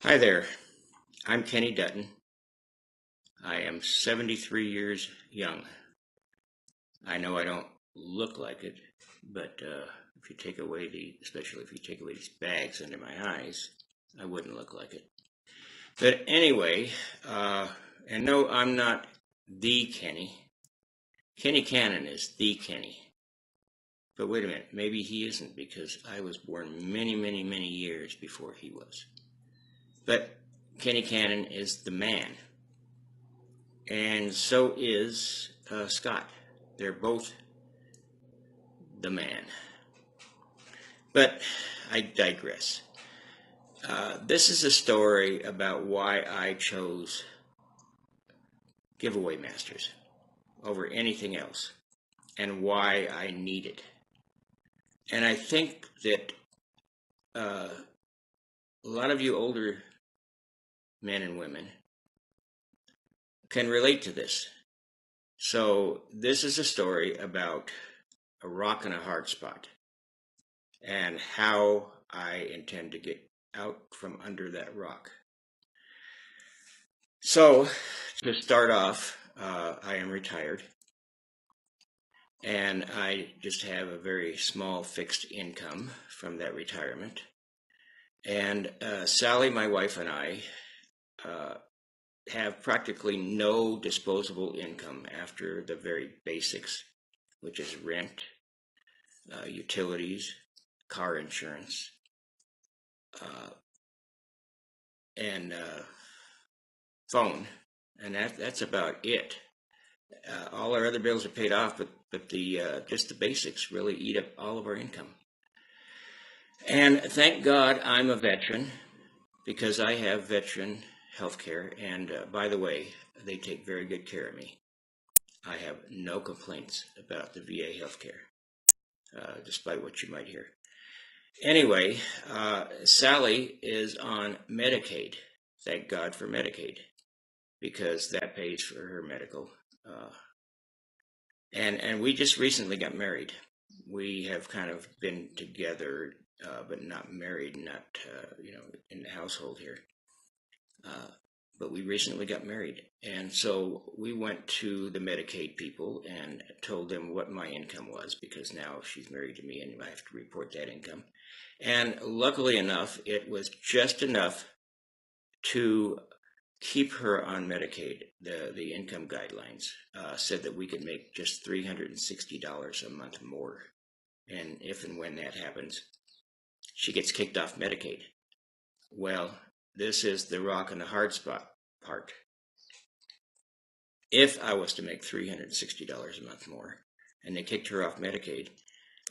Hi there, I'm Kenny Dutton. I am 73 years young. I know I don't look like it, but if you take away especially if you take away these bags under my eyes, I wouldn't look like it. But anyway, and no, I'm not the Kenny. Kenny Cannon is the Kenny. But wait a minute, maybe he isn't because I was born many, many, many years before he was. But Kenny Cannon is the man. And so is Scott. They're both the man. But I digress. This is a story about why I chose Giveaway Masters over anything else and why I need it. And I think that a lot of you older men and women can relate to this. So this is a story about a rock and a hard spot and how I intend to get out from under that rock. So to start off, I am retired and I just have a very small fixed income from that retirement. And Sally, my wife, and I have practically no disposable income after the very basics, which is rent, utilities, car insurance, and phone, and that's about it. All our other bills are paid off, but the just the basics really eat up all of our income. And thank God I'm a veteran because I have veteran health care, and by the way, they take very good care of me. I have no complaints about the VA health care, despite what you might hear. Anyway, Sally is on Medicaid. Thank God for Medicaid, because that pays for her medical. And we just recently got married. We have kind of been together, but not married, not in the household here. But we recently got married, and so we went to the Medicaid people and told them what my income was, because now she's married to me and I have to report that income. And luckily enough, it was just enough to keep her on Medicaid. The income guidelines said that we could make just $360 a month more. And if and when that happens, she gets kicked off Medicaid. Well, this is the rock and the hard spot part. If I was to make $360 a month more and they kicked her off Medicaid,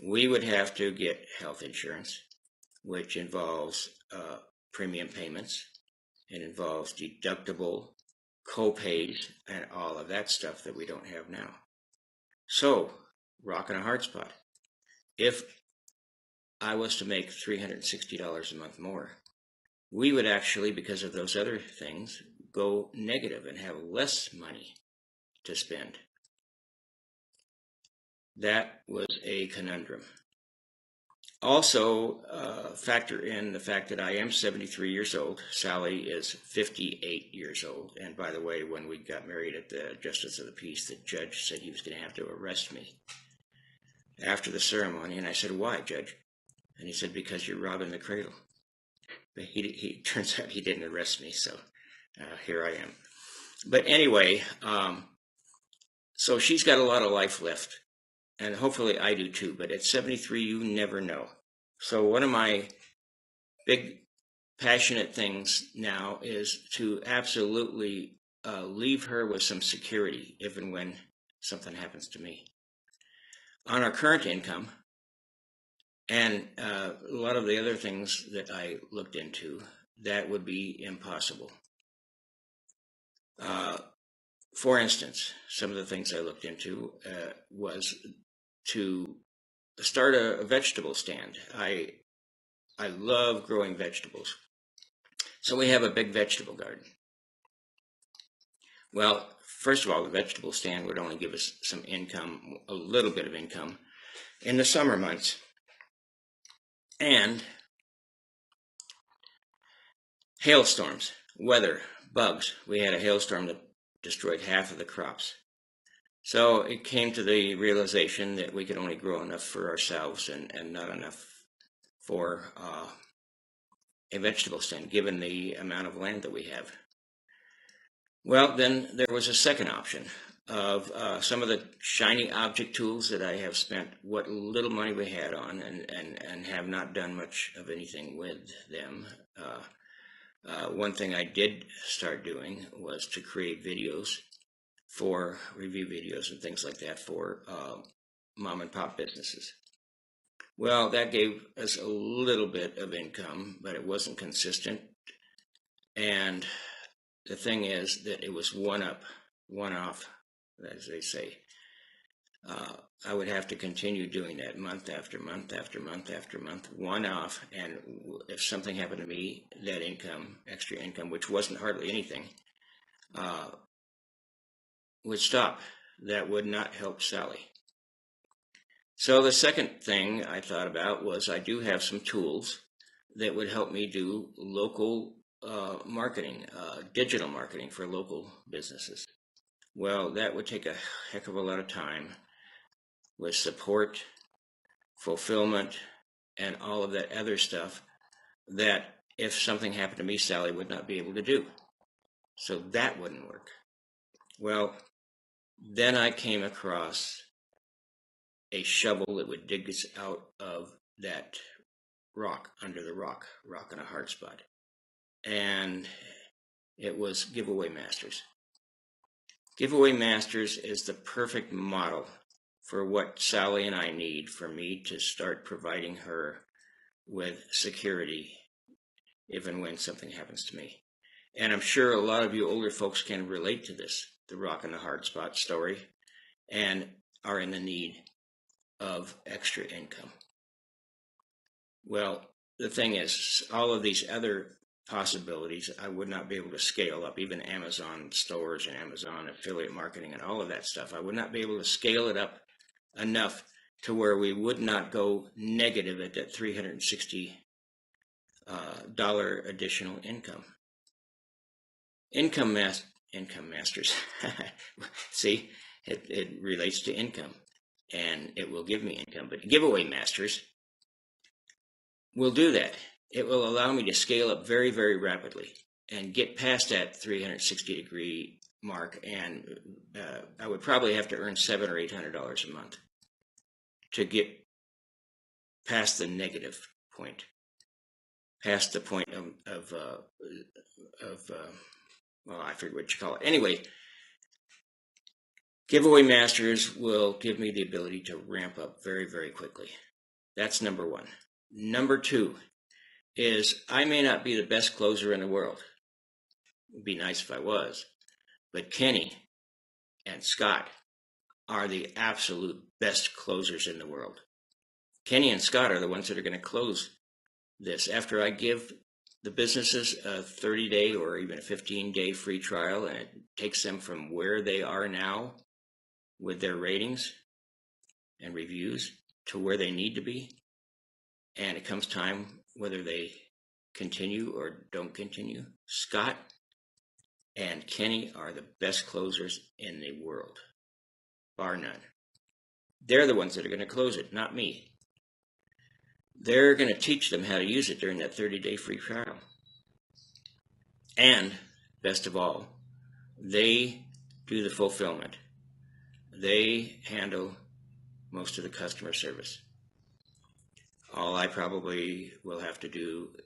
we would have to get health insurance, which involves premium payments. It involves deductible, co-pays, and all of that stuff that we don't have now. So, rock and a hard spot. If I was to make $360 a month more, we would actually, because of those other things, go negative and have less money to spend. That was a conundrum. Also, factor in the fact that I am 73 years old. Sally is 58 years old. And by the way, when we got married at the Justice of the Peace, the judge said he was going to have to arrest me after the ceremony. And I said, "Why, Judge?" And he said, "Because you're robbing the cradle." But he turns out he didn't arrest me, so here I am. But anyway, so she's got a lot of life left. And hopefully I do too, but at 73, you never know. So one of my big passionate things now is to absolutely leave her with some security if and when something happens to me. On our current income, and a lot of the other things that I looked into, that would be impossible. For instance, some of the things I looked into was to start a vegetable stand. I love growing vegetables. So we have a big vegetable garden. Well, first of all, the vegetable stand would only give us some income, a little bit of income, in the summer months. And Hailstorms, weather, bugs. We had a hailstorm that destroyed half of the crops. So it came to the realization that we could only grow enough for ourselves and not enough for a vegetable stand, given the amount of land that we have. Well, then there was a second option of some of the shiny object tools that I have spent what little money we had on and have not done much of anything with them. One thing I did start doing was to create videos for review videos and things like that for mom and pop businesses. Well, that gave us a little bit of income, but it wasn't consistent. And the thing is that it was one off, as they say. I would have to continue doing that month after month after month after month, one off. And if something happened to me, that income, extra income, which wasn't hardly anything, would stop. That would not help Sally. So the second thing I thought about was I do have some tools that would help me do local marketing, digital marketing for local businesses. Well, that would take a heck of a lot of time with support, fulfillment, and all of that other stuff that if something happened to me, Sally would not be able to do. So that wouldn't work. Well, then I came across a shovel that would dig us out of that rock, under the rock in a hard spot. And it was Giveaway Masters. Giveaway Masters is the perfect model for what Sally and I need for me to start providing her with security if and when something happens to me. And I'm sure a lot of you older folks can relate to this, the rock in the hard spot story, and are in the need of extra income. Well, the thing is, all of these other possibilities, I would not be able to scale up, even Amazon stores and Amazon affiliate marketing and all of that stuff. I would not be able to scale it up enough to where we would not go negative at that $360 additional income. Income masters. See, it relates to income, and it will give me income. But Giveaway Masters will do that. It will allow me to scale up very, very rapidly and get past that 360-degree mark. And I would probably have to earn $700 or $800 a month to get past the negative point, past the point of well, I forget what you call it. Anyway, Giveaway Masters will give me the ability to ramp up very, very quickly. That's number one. Number two is I may not be the best closer in the world. It'd be nice if I was. But Kenny and Scott are the absolute best closers in the world. Kenny and Scott are the ones that are going to close this. After I give the businesses a 30-day or even a 15-day free trial, and it takes them from where they are now with their ratings and reviews to where they need to be, and it comes time whether they continue or don't continue, Scott and Kenny are the best closers in the world, bar none. They're the ones that are going to close it, not me. They're going to teach them how to use it during that 30-day free trial. And, best of all, they do the fulfillment. They handle most of the customer service. All I probably will have to do,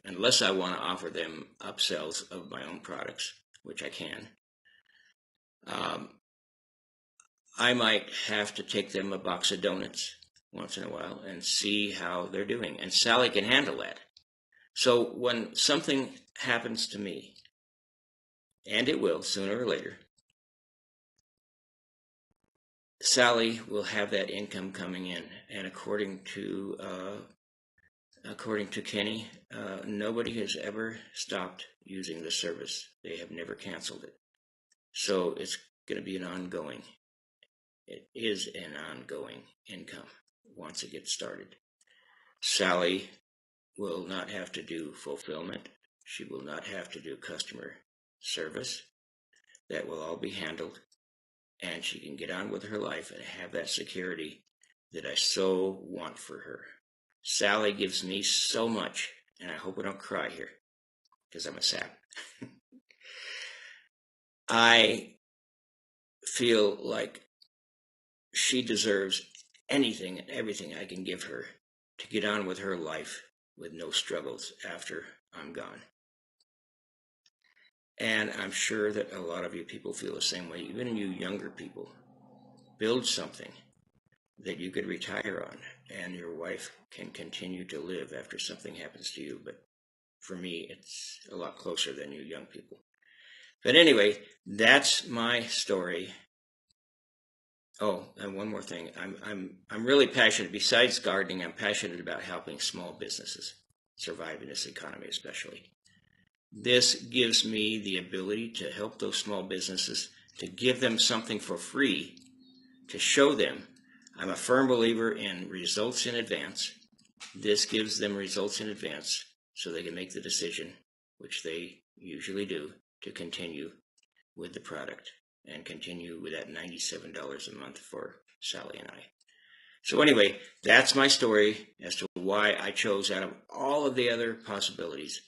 unless I want to offer them upsells of my own products, which I can, I might have to take them a box of donuts once in a while and see how they're doing. And Sally can handle that. So when something happens to me, and it will sooner or later, Sally will have that income coming in. And according to Kenny, nobody has ever stopped using the service. They have never canceled it. So it's going to be an ongoing. It is an ongoing income once it gets started. Sally will not have to do fulfillment. She will not have to do customer service. That will all be handled, and she can get on with her life and have that security that I so want for her. Sally gives me so much, and I hope I don't cry here, because I'm a sap. I feel like she deserves anything and everything I can give her to get on with her life with no struggles after I'm gone. And I'm sure that a lot of you people feel the same way, even you younger people. Build something that you could retire on, and your wife can continue to live after something happens to you. But for me, it's a lot closer than you young people. But anyway, that's my story. Oh, and one more thing. I'm really passionate. Besides gardening, I'm passionate about helping small businesses survive in this economy, especially. This gives me the ability to help those small businesses, to give them something for free, to show them. I'm a firm believer in results in advance. This gives them results in advance so they can make the decision, which they usually do, to continue with the product and continue with that $97 a month for Sally and I. So anyway, that's my story as to why I chose, out of all of the other possibilities,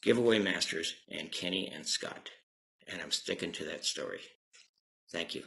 Giveaway Masters and Kenny and Scott. And I'm sticking to that story. Thank you.